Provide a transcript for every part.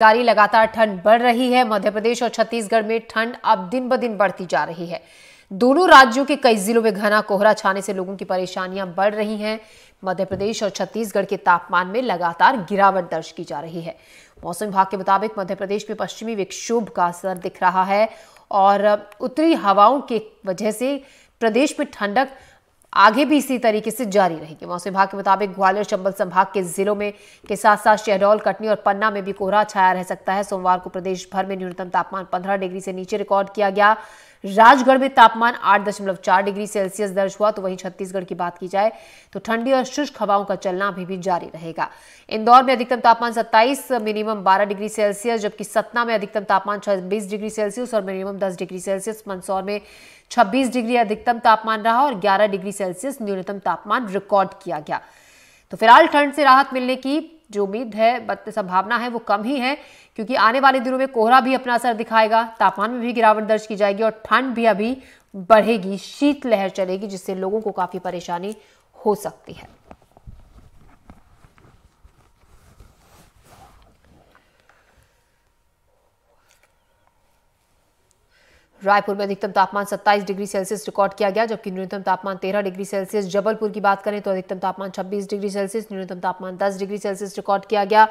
जारी लगातार ठंड बढ़ रही है। मध्य प्रदेश और छत्तीसगढ़ में ठंड अब दिन ब दिन बढ़ती जा रही है। दोनों राज्यों के कई जिलों में घना कोहरा छाने से लोगों की परेशानियां बढ़ रही हैं। मध्य प्रदेश और छत्तीसगढ़ के तापमान में लगातार गिरावट दर्ज की जा रही है। मौसम विभाग के मुताबिक मध्य प्रदेश में पश्चिमी विक्षोभ का असर दिख रहा है और उत्तरी हवाओं की वजह से प्रदेश में ठंडक आगे भी इसी तरीके से जारी रहेगी। मौसम विभाग के मुताबिक ग्वालियर चंबल संभाग के जिलों में के साथ साथ शहडोल, कटनी और पन्ना में भी कोहरा छाया रह सकता है। सोमवार को प्रदेश भर में न्यूनतम तापमान 15 डिग्री से नीचे रिकॉर्ड किया गया। राजगढ़ में तापमान 8.4 डिग्री सेल्सियस दर्ज हुआ। तो वहीं छत्तीसगढ़ की बात की जाए तो ठंडी और शुष्क हवाओं का चलना अभी भी जारी रहेगा। इंदौर में अधिकतम तापमान 27, मिनिमम 12 डिग्री सेल्सियस, जबकि सतना में अधिकतम तापमान 26 डिग्री सेल्सियस और मिनिमम 10 डिग्री सेल्सियस। मंदसौर में 26 डिग्री अधिकतम तापमान रहा और 11 डिग्री सेल्सियस न्यूनतम तापमान रिकॉर्ड किया गया। तो फिलहाल ठंड से राहत मिलने की जो उम्मीद है, संभावना है, वो कम ही है, क्योंकि आने वाले दिनों में कोहरा भी अपना असर दिखाएगा। तापमान में भी गिरावट दर्ज की जाएगी और ठंड भी अभी बढ़ेगी, शीतलहर चलेगी, जिससे लोगों को काफी परेशानी हो सकती है। रायपुर में अधिकतम तापमान 27 डिग्री सेल्सियस रिकॉर्ड किया गया, जबकि न्यूनतम तापमान 13 डिग्री सेल्सियस। जबलपुर की बात करें तो अधिकतम तापमान 26 डिग्री सेल्सियस, न्यूनतम तापमान 10 डिग्री सेल्सियस रिकॉर्ड किया गया।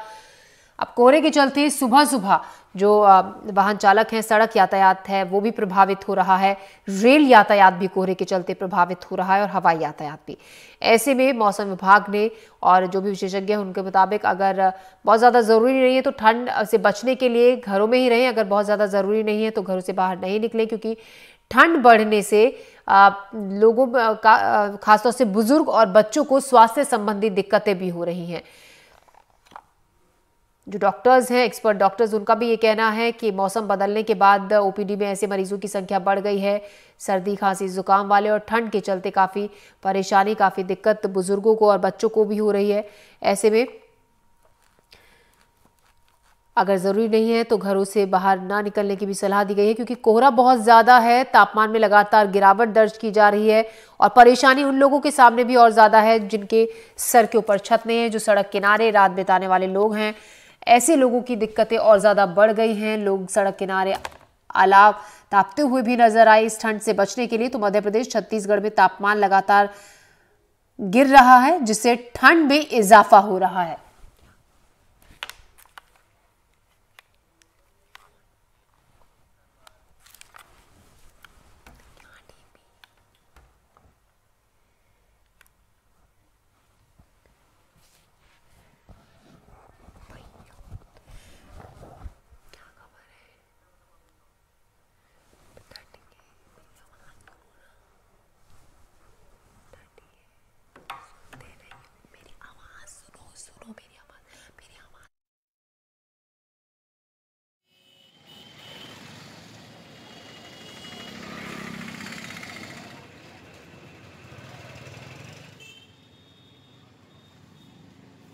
अब कोहरे के चलते सुबह सुबह जो वाहन चालक हैं, सड़क यातायात है, वो भी प्रभावित हो रहा है। रेल यातायात भी कोहरे के चलते प्रभावित हो रहा है और हवाई यातायात भी। ऐसे में मौसम विभाग ने और जो भी विशेषज्ञ हैं उनके मुताबिक अगर बहुत ज़्यादा ज़रूरी नहीं है तो ठंड से बचने के लिए घरों में ही रहें। अगर बहुत ज़्यादा ज़रूरी नहीं है तो घरों से बाहर नहीं निकलें, क्योंकि ठंड बढ़ने से लोगों का खासतौर से बुजुर्ग और बच्चों को स्वास्थ्य संबंधी दिक्कतें भी हो रही हैं। जो डॉक्टर्स हैं, एक्सपर्ट डॉक्टर्स, उनका भी ये कहना है कि मौसम बदलने के बाद ओपीडी में ऐसे मरीजों की संख्या बढ़ गई है। सर्दी, खांसी, जुकाम वाले और ठंड के चलते काफ़ी परेशानी, काफ़ी दिक्कत बुजुर्गों को और बच्चों को भी हो रही है। ऐसे में अगर ज़रूरी नहीं है तो घरों से बाहर ना निकलने की भी सलाह दी गई है, क्योंकि कोहरा बहुत ज़्यादा है। तापमान में लगातार गिरावट दर्ज की जा रही है और परेशानी उन लोगों के सामने भी और ज़्यादा है जिनके सर के ऊपर छत नहीं है, जो सड़क किनारे रात बिताने वाले लोग हैं। ऐसे लोगों की दिक्कतें और ज़्यादा बढ़ गई हैं। लोग सड़क किनारे अलाव तापते हुए भी नजर आए। इस ठंड से बचने के लिए तो मध्य प्रदेश, छत्तीसगढ़ में तापमान लगातार गिर रहा है, जिससे ठंड में इजाफा हो रहा है।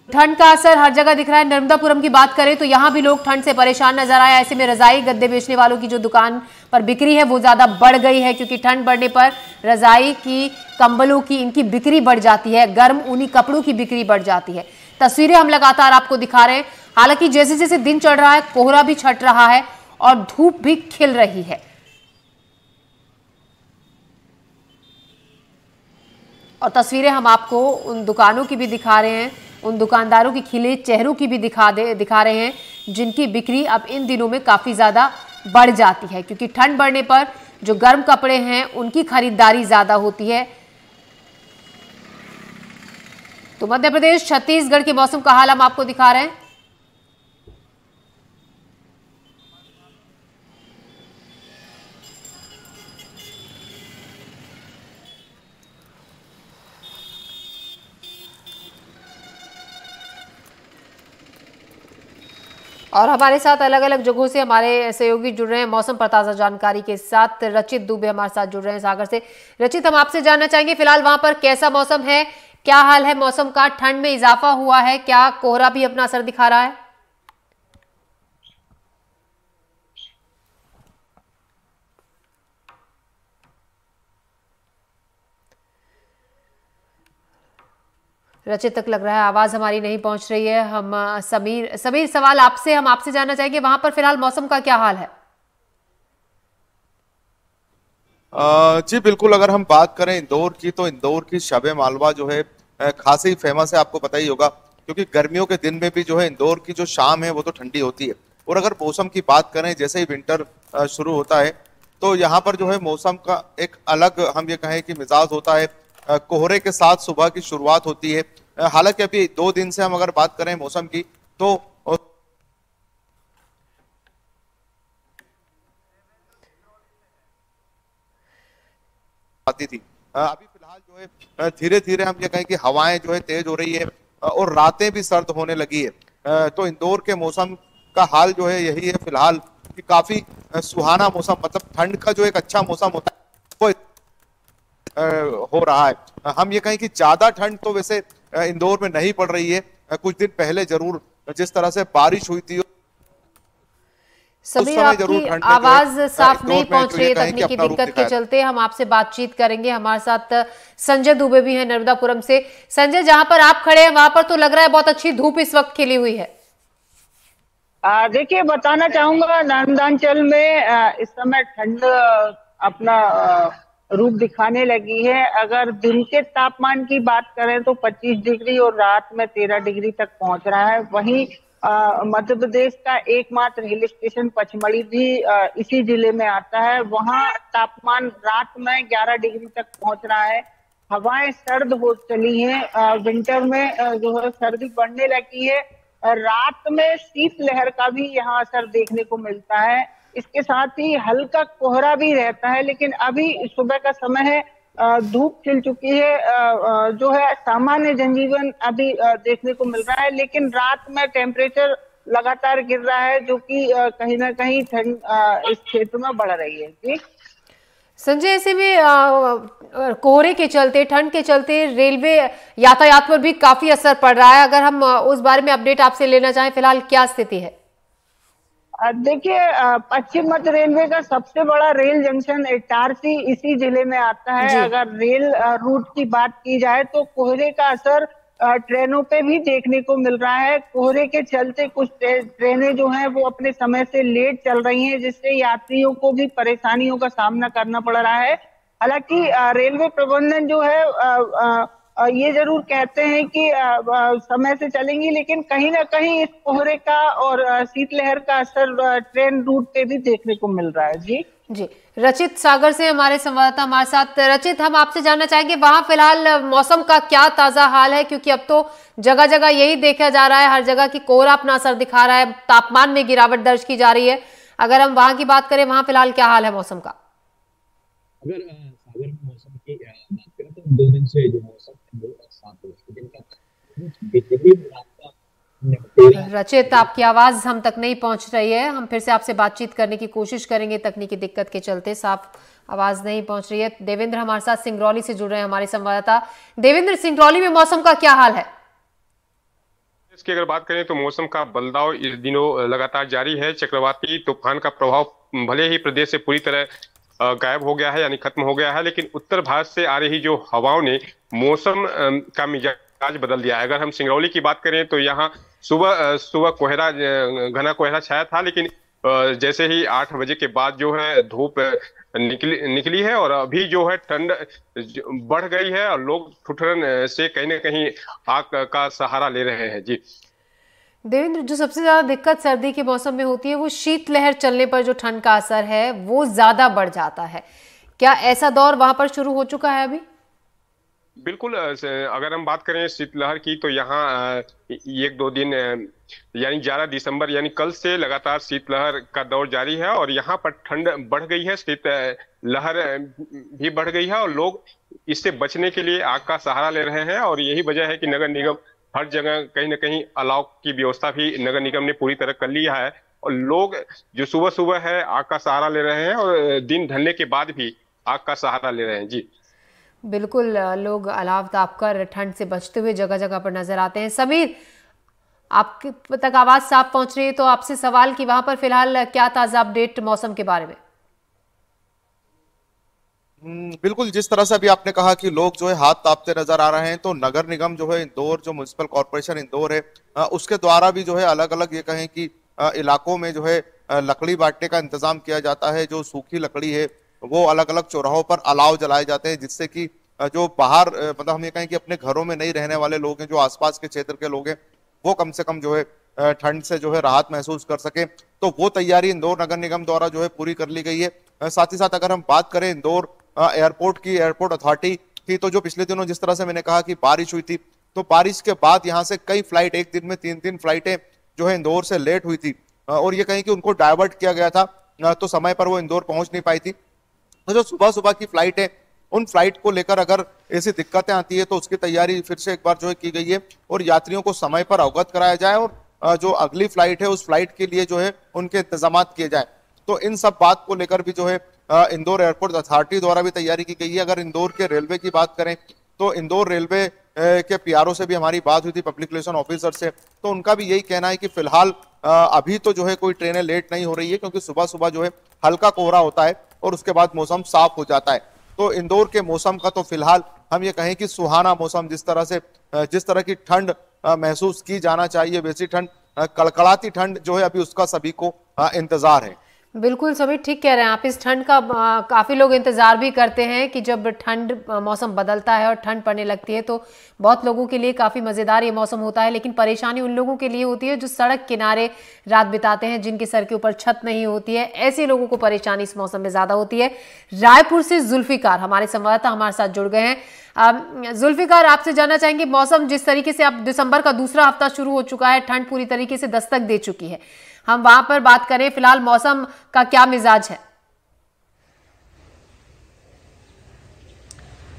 ठंड का असर हर जगह दिख रहा है। नर्मदापुरम की बात करें तो यहां भी लोग ठंड से परेशान नजर आए। ऐसे में रजाई गद्दे बेचने वालों की जो दुकान पर बिक्री है वो ज्यादा बढ़ गई है, क्योंकि ठंड बढ़ने पर रजाई की, कंबलों की, इनकी बिक्री बढ़ जाती है। गर्म ऊनी कपड़ों की बिक्री बढ़ जाती है। तस्वीरें हम लगातार आपको दिखा रहे हैं। हालांकि जैसे जैसे दिन चढ़ रहा है कोहरा भी छट रहा है और धूप भी खिल रही है। और तस्वीरें हम आपको उन दुकानों की भी दिखा रहे हैं, उन दुकानदारों की खिले चेहरों की भी दिखा रहे हैं, जिनकी बिक्री अब इन दिनों में काफी ज्यादा बढ़ जाती है, क्योंकि ठंड बढ़ने पर जो गर्म कपड़े हैं उनकी खरीदारी ज्यादा होती है। तो मध्य प्रदेश, छत्तीसगढ़ के मौसम का हाल हम आपको दिखा रहे हैं। और हमारे साथ अलग अलग जगहों से हमारे सहयोगी जुड़ रहे हैं मौसम पर ताजा जानकारी के साथ। रचित दुबे हमारे साथ जुड़ रहे हैं सागर से। रचित, हम आपसे जानना चाहेंगे फिलहाल वहां पर कैसा मौसम है, क्या हाल है मौसम का? ठंड में इजाफा हुआ है क्या? कोहरा भी अपना असर दिखा रहा है? रचित तक लग रहा है आवाज हमारी नहीं पहुंच रही है। हम समीर सवाल आपसे हम आपसे जानना चाहेंगे वहां पर फिलहाल मौसम का क्या हाल है। जी बिल्कुल, अगर हम बात करें इंदौर की तो इंदौर की शब-ए मालवा जो है खासी फेमस है, आपको पता ही होगा, क्योंकि गर्मियों के दिन में भी जो है इंदौर की जो शाम है वो तो ठंडी होती है। और अगर मौसम की बात करें, जैसे ही विंटर शुरू होता है तो यहाँ पर जो है मौसम का एक अलग, हम ये कहें कि मिजाज होता है। कोहरे के साथ सुबह की शुरुआत होती है। हालांकि अभी 2 दिन से हम अगर बात करें मौसम की तो आती थी। अभी फिलहाल जो है धीरे धीरे हम ये कहें कि हवाएं जो है तेज हो रही है और रातें भी सर्द होने लगी है। तो इंदौर के मौसम का हाल जो है यही है फिलहाल कि काफी सुहाना मौसम, मतलब ठंड का जो एक अच्छा मौसम होता है वो हो रहा है। हम ये कहें कि ज्यादा ठंड तो वैसे इंदौर में नहीं पड़ रही है। कुछ दिन पहले जरूर जिस तरह से बारिश हुई थी उस समीर समय जरूर आपकी ठंड में जो आवाज है साफ नहीं इंदौर में पहुंच जो रही ये है कहें कि तकनीकी अपना रूप दिक्कत के दिखाया था। चलते। हम आपसे बातचीत करेंगे। हमारे साथ संजय दुबे भी है नर्मदापुरम से। संजय, जहां पर आप खड़े हैं वहां पर तो लग रहा है बहुत अच्छी धूप इस वक्त खिली हुई है। देखिए, बताना चाहूंगा नांदांचल में इस समय ठंड अपना रूप दिखाने लगी है। अगर दिन के तापमान की बात करें तो 25 डिग्री और रात में 13 डिग्री तक पहुंच रहा है। वहीं मध्य प्रदेश का एकमात्र हिल स्टेशन पचमढ़ी भी इसी जिले में आता है। वहां तापमान रात में 11 डिग्री तक पहुंच रहा है। हवाएं सर्द हो चली हैं। विंटर में जो है सर्दी बढ़ने लगी है। रात में शीतलहर का भी यहाँ असर देखने को मिलता है। इसके साथ ही हल्का कोहरा भी रहता है, लेकिन अभी सुबह का समय है, धूप खिल चुकी है। जो है सामान्य जनजीवन अभी देखने को मिल रहा है, लेकिन रात में टेम्परेचर लगातार गिर रहा है, जो कि कहीं ना कहीं ठंड इस क्षेत्र में बढ़ रही है। जी संजय, ऐसे में कोहरे के चलते, ठंड के चलते रेलवे यातायात पर भी काफी असर पड़ रहा है। अगर हम उस बारे में अपडेट आपसे लेना चाहें, फिलहाल क्या स्थिति है। देखिए, पश्चिम मध्य रेलवे का सबसे बड़ा रेल जंक्शन इटारसी इसी जिले में आता है। जी, अगर रेल रूट की बात की जाए तो कोहरे का असर ट्रेनों पे भी देखने को मिल रहा है। कोहरे के चलते कुछ ट्रेनें जो हैं वो अपने समय से लेट चल रही हैं, जिससे यात्रियों को भी परेशानियों का सामना करना पड़ रहा है। हालांकि रेलवे प्रबंधन जो है ये जरूर कहते हैं कि समय से चलेंगी, लेकिन कहीं ना कहीं इस कोहरे का और शीतलहर का असर ट्रेन रूट पे भी देखने को मिल रहा है। जी जी। रचित सागर से हमारे संवाददाता हमारे साथ। रचित, हम आपसे जानना चाहेंगे वहां फिलहाल मौसम का क्या ताजा हाल है, क्योंकि अब तो जगह जगह यही देखा जा रहा है, हर जगह की कोहरा अपना असर दिखा रहा है, तापमान में गिरावट दर्ज की जा रही है। अगर हम वहां की बात करें, वहां फिलहाल क्या हाल है मौसम का। अगर सागर में मौसम की बात करें तो 2 दिन से जो मौसम है वो साफ हो रहा है। दिन का बिजली रात का 13 रचित, आपकी आवाज हम तक नहीं पहुंच रही है। हम फिर से आपसे बातचीत करने की कोशिश करेंगे, तकनीकी दिक्कत के चलते साफ आवाज नहीं पहुंच रही है। देवेंद्र हमारे साथ सिंगरौली से जुड़ रहे हैं, हमारे संवाददाता। देवेंद्र, सिंगरौली में मौसम का क्या हाल है। इसकी अगर बात करें तो मौसम का बदलाव इस दिनों लगातार जारी है। चक्रवाती तूफान का प्रभाव भले ही प्रदेश से पूरी तरह गायब हो गया है, यानी खत्म हो गया है, लेकिन उत्तर भारत से आ रही जो हवाओं ने मौसम का मिजाज बदल दिया है। अगर हम सिंगरौली की बात करें तो यहाँ सुबह सुबह कोहरा, घना कोहरा छाया था, लेकिन जैसे ही 8 बजे के बाद जो है धूप निकली है और अभी जो है ठंड बढ़ गई है और लोग ठिठुरन से कहीं ना कहीं आग का सहारा ले रहे हैं। जी देवेंद्र, जो सबसे ज्यादा दिक्कत सर्दी के मौसम में होती है वो शीतलहर चलने पर जो ठंड का असर है वो ज्यादा बढ़ जाता है। क्या ऐसा दौर वहां पर शुरू हो चुका है अभी। बिल्कुल। अगर हम बात करें शीतलहर की तो यहाँ 1-2 दिन यानी 11 दिसंबर यानी कल से लगातार शीतलहर का दौर जारी है और यहाँ पर ठंड बढ़ गई है, शीतलहर भी बढ़ गई है और लोग इससे बचने के लिए आग का सहारा ले रहे हैं। और यही वजह है कि नगर निगम हर जगह कहीं ना कहीं अलाव की व्यवस्था भी नगर निगम ने पूरी तरह कर लिया है और लोग जो सुबह सुबह है आग का सहारा ले रहे हैं और दिन ढलने के बाद भी आग का सहारा ले रहे हैं। जी बिल्कुल, लोग अलाव तापकर ठंड से बचते हुए जगह जगह पर नजर आते हैं। समीर, आपके तक आवाज साफ पहुंच रही है तो आपसे सवाल कि वहां पर फिलहाल क्या ताजा अपडेट मौसम के बारे में। बिल्कुल, जिस तरह से अभी आपने कहा कि लोग जो है हाथ तापते नजर आ रहे हैं, तो नगर निगम जो है इंदौर, जो म्युनिसिपल कॉर्पोरेशन इंदौर है, उसके द्वारा भी जो है अलग अलग ये कहें कि इलाकों में जो है लकड़ी बांटने का इंतजाम किया जाता है। जो सूखी लकड़ी है वो अलग अलग चौराहों पर अलाव जलाए जाते हैं, जिससे कि जो बाहर मतलब हम ये कहें कि अपने घरों में नहीं रहने वाले लोग हैं, जो आसपास के क्षेत्र के लोग हैं, वो कम से कम जो है ठंड से जो है राहत महसूस कर सके। तो वो तैयारी इंदौर नगर निगम द्वारा जो है पूरी कर ली गई है। साथ ही साथ अगर हम बात करें इंदौर एयरपोर्ट की, एयरपोर्ट अथॉरिटी की, तो जो पिछले दिनों जिस तरह से मैंने कहा कि बारिश हुई थी, तो बारिश के बाद यहाँ से कई फ्लाइट, एक दिन में 3-3 फ्लाइटें जो है इंदौर से लेट हुई थी, और ये कहीं कि उनको डाइवर्ट किया गया था, तो समय पर वो इंदौर पहुंच नहीं पाई थी। तो जो सुबह सुबह की फ्लाइट है, उन फ्लाइट को लेकर अगर ऐसी दिक्कतें आती है तो उसकी तैयारी फिर से एक बार जो है की गई है, और यात्रियों को समय पर अवगत कराया जाए, और जो अगली फ्लाइट है उस फ्लाइट के लिए जो है उनके इंतजाम किए जाए। तो इन सब बात को लेकर भी जो है इंदौर एयरपोर्ट अथॉरिटी द्वारा भी तैयारी की गई है। अगर इंदौर के रेलवे की बात करें तो इंदौर रेलवे के पीआरओ से भी हमारी बात हुई थी, पब्लिक रिलेशन ऑफिसर से, तो उनका भी यही कहना है कि फिलहाल अभी तो जो है कोई ट्रेनें लेट नहीं हो रही है, क्योंकि सुबह सुबह जो है हल्का कोहरा होता है और उसके बाद मौसम साफ हो जाता है। तो इंदौर के मौसम का तो फिलहाल हम ये कहें कि सुहाना मौसम, जिस तरह की ठंड महसूस की जाना चाहिए, वैसी ठंड, कड़कड़ाती ठंड जो है अभी उसका सभी को इंतजार है। बिल्कुल समीर, ठीक कह रहे हैं आप। इस ठंड का काफ़ी लोग इंतज़ार भी करते हैं कि जब ठंड मौसम बदलता है और ठंड पड़ने लगती है तो बहुत लोगों के लिए काफ़ी मज़ेदार ये मौसम होता है, लेकिन परेशानी उन लोगों के लिए होती है जो सड़क किनारे रात बिताते हैं, जिनके सर के ऊपर छत नहीं होती है। ऐसे लोगों को परेशानी इस मौसम में ज़्यादा होती है। रायपुर से जुल्फिकार हमारे संवाददाता हमारे साथ जुड़ गए हैं। जुल्फिकार, आपसे जानना चाहेंगे, मौसम जिस तरीके से अब दिसंबर का दूसरा हफ्ता शुरू हो चुका है, ठंड पूरी तरीके से दस्तक दे चुकी है, हम वहां पर बात करें, फिलहाल मौसम का क्या मिजाज है?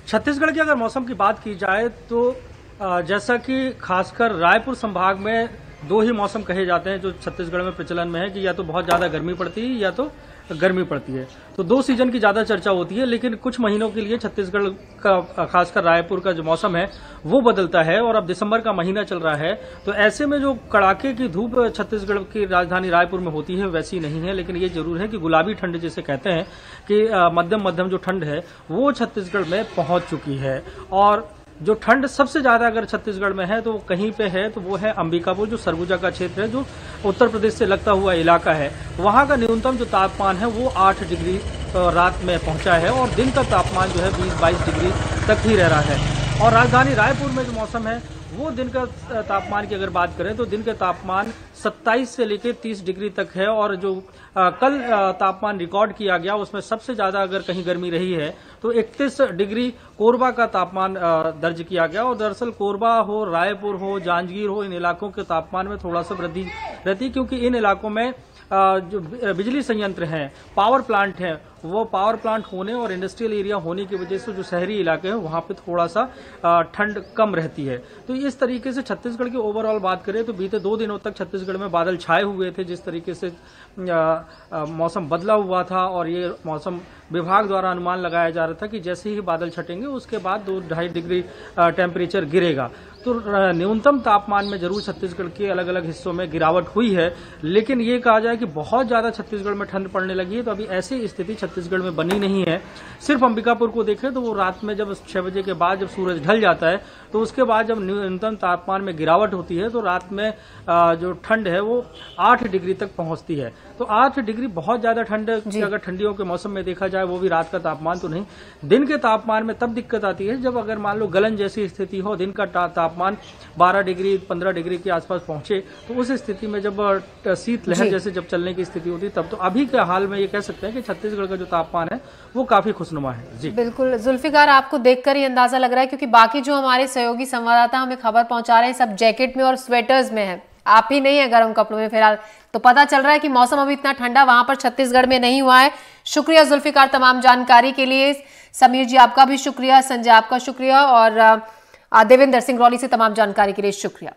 छत्तीसगढ़ की अगर मौसम की बात की जाए तो जैसा कि खासकर रायपुर संभाग में दो ही मौसम कहे जाते हैं जो छत्तीसगढ़ में प्रचलन में है, कि या तो बहुत ज्यादा गर्मी पड़ती है या तो गर्मी पड़ती है। तो दो सीजन की ज्यादा चर्चा होती है, लेकिन कुछ महीनों के लिए छत्तीसगढ़ का, खासकर रायपुर का जो मौसम है वो बदलता है, और अब दिसंबर का महीना चल रहा है। तो ऐसे में जो कड़ाके की धूप छत्तीसगढ़ की राजधानी रायपुर में होती है वैसी नहीं है, लेकिन ये जरूर है कि गुलाबी ठंड जिसे कहते हैं कि मध्यम मध्यम जो ठंड है वो छत्तीसगढ़ में पहुंच चुकी है। और जो ठंड सबसे ज्यादा अगर छत्तीसगढ़ में है तो कहीं पे है तो वो है अंबिकापुर, जो सरगुजा का क्षेत्र है, जो उत्तर प्रदेश से लगता हुआ इलाका है। वहां का न्यूनतम जो तापमान है वो 8 डिग्री रात में पहुंचा है, और दिन का तापमान जो है 20-22 डिग्री तक ही रह रहा है। और राजधानी रायपुर में जो मौसम है वो दिन का तापमान की अगर बात करें तो दिन का तापमान 27 से लेकर 30 डिग्री तक है। और जो कल तापमान रिकॉर्ड किया गया उसमें सबसे ज्यादा अगर कहीं गर्मी रही है तो 31 डिग्री कोरबा का तापमान दर्ज किया गया। और दरअसल कोरबा हो, रायपुर हो, जांजगीर हो, इन इलाकों के तापमान में थोड़ा सा वृद्धि रहती, क्योंकि इन इलाकों में जो बिजली संयंत्र हैं, पावर प्लांट हैं, वो पावर प्लांट होने और इंडस्ट्रियल एरिया होने की वजह से जो शहरी इलाके हैं वहां पे थोड़ा सा ठंड कम रहती है। तो इस तरीके से छत्तीसगढ़ की ओवरऑल बात करें तो बीते 2 दिनों तक छत्तीसगढ़ में बादल छाए हुए थे। जिस तरीके से मौसम बदला हुआ था, और ये मौसम विभाग द्वारा अनुमान लगाया जा रहा था कि जैसे ही बादल छटेंगे उसके बाद 2-2.5 डिग्री टेम्परेचर गिरेगा। तो न्यूनतम तापमान में जरूर छत्तीसगढ़ के अलग अलग हिस्सों में गिरावट हुई है, लेकिन ये कहा जाए कि बहुत ज्यादा छत्तीसगढ़ में ठंड पड़ने लगी है तो अभी ऐसी स्थिति छत्तीसगढ़ में बनी नहीं है। सिर्फ अंबिकापुर को देखें तो वो रात में जब 6 बजे के बाद जब सूरज ढल जाता है तो उसके बाद जब न्यूनतम तापमान में गिरावट होती है तो रात में जो ठंड है वो 8 डिग्री तक पहुंचती है। तो 8 डिग्री बहुत ज्यादा ठंड, अगर ठंडियों के मौसम में देखा जाए वो भी रात का तापमान तो नहीं, दिन के तापमान में तब दिक्कत आती है जब अगर मान लो गलन जैसी स्थिति हो, दिन का तापमान 12 डिग्री 15 डिग्री के आसपास पहुंचे, तो उस स्थिति में जब शीत लहर जैसे जब चलने की स्थिति होती तब। तो अभी के हाल में ये कह सकते हैं कि छत्तीसगढ़ का जो तापमान है वो काफी खुशनुमा है। जी बिल्कुल जुल्फिकार, आपको देखकर ही अंदाजा लग रहा है, क्योंकि बाकी जो हमारे सहयोगी संवाददाता हमें खबर पहुंचा रहे हैं सब जैकेट में और स्वेटर्स में है, आप ही नहीं है गर्म कपड़ों में फिलहाल। तो पता चल रहा है कि मौसम अभी इतना ठंडा वहां पर छत्तीसगढ़ में नहीं हुआ है। शुक्रिया जुल्फिकार तमाम जानकारी के लिए। समीर जी आपका भी शुक्रिया, संजय आपका शुक्रिया, और देवेंद्र सिंह रौली से तमाम जानकारी के लिए शुक्रिया।